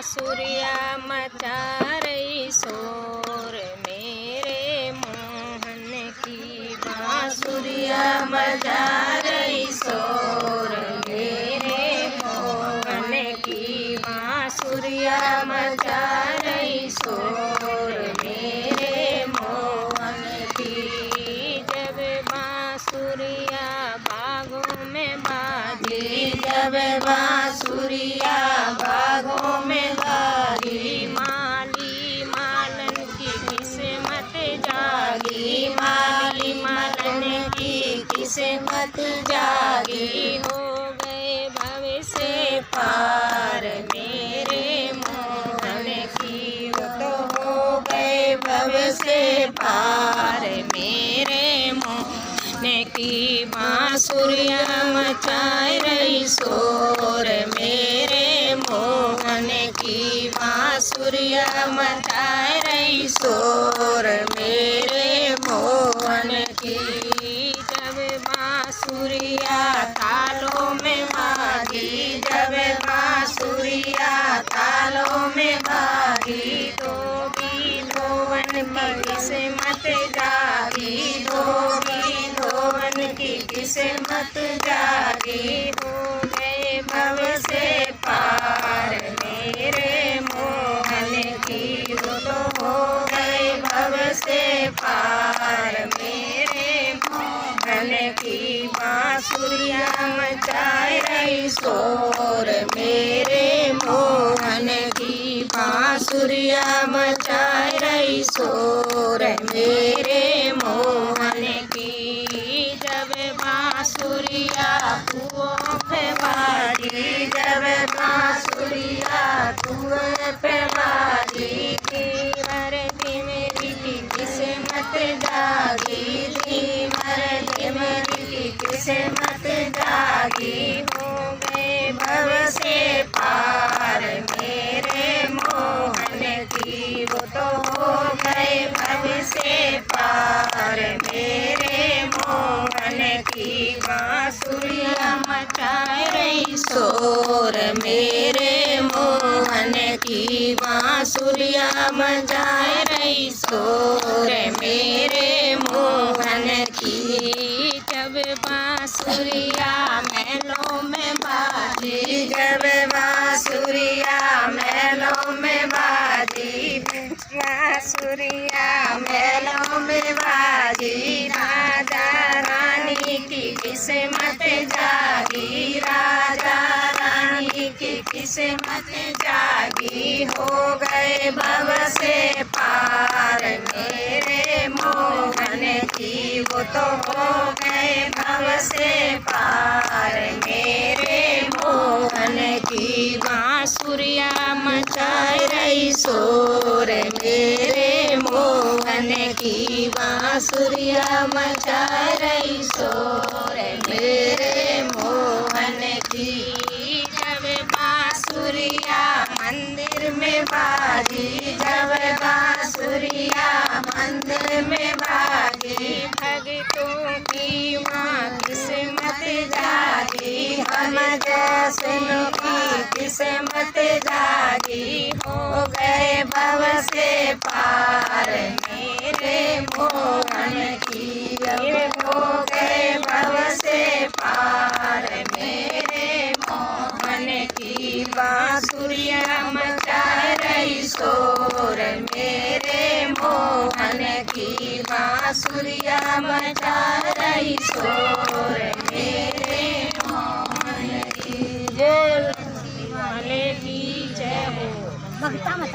बांसुरिया मचा रही शोर, मेरे मोहन की बांसुरिया मचा रही शोर, मेरे मोहन की बांसुरिया मचा रही शोर, मेरे मोहन की। जब बांसुरिया बागों में बाजी, जब बांसुरिया बागों में बाजी, माली मालन की किस्मत जागी, माली मालन की किस्मत जागी। हो गए भव से पार मेरे मोहन की, वो तो हो गए भव से पार मेरे मोहन की। बांसुरिया मचाए रही शोर, मेरे मोहन की बांसुरिया मचाए रही शोर, मेरे मोहन की। जब बांसुरिया तालों में बाजी, जब बांसुरिया तालों में बाजी, तो भी धोवन की किस्मत जागी, धोबी धोवन की किस्मत जागी। हो गए भव से पार मेरे मोहन की, वो तो हो गए भव से पार मेरे मोहन की। बांसुरिया मचाए रही शोर, मेरे मोहन की बांसुरिया मचाए रही शोर, मेरे मोहन की। जब बांसुरिया कुओं पे बाजी, जब बांसुरिया कुएं पे बाजी, धीमर धीमेरी की किस्मत जागी, धीमर धीमेरी की किस्मत जागी। हो गए भव से पार मेरे मोहन की, वो तो हो गए भव से पार मेरे मोहन की। बांसुरिया मचाए रही शोर, मेरे मोहन की बांसुरिया मचाए रही शोर, मेरे मोहन की। जब बांसुरिया महलों में बाजी, जब बांसुरिया महलों में बाजी, बांसुरिया महलों में बाजी, राजा रानी की किस्मत जागी, राजा रानी की किस्मत जागी। हो गए भव से पार मेरे मोहन की, वो तो हो गए भव से पार मेरे मोहन की। बांसुरिया मचाए रही शोर, मेरे मोहन की बांसुरिया मचाए रही शोर, मेरे मोहन की। जब बांसुरिया मंदिर में बाजी, जब बांसुरिया मंदिर में बाजी, भक्तों की माँ किस्मत जागी, हम जैसों की किस्मत जागी। हो गए भव से पार मेरे मोहन की, हो गए भव से पार मेरे मोहन की। बांसुरिया मचाए रही शोर, मेरे मोहन की बांसुरिया मचाए रही शोर, मेरे मोहन की। बोल वाले की जय हो।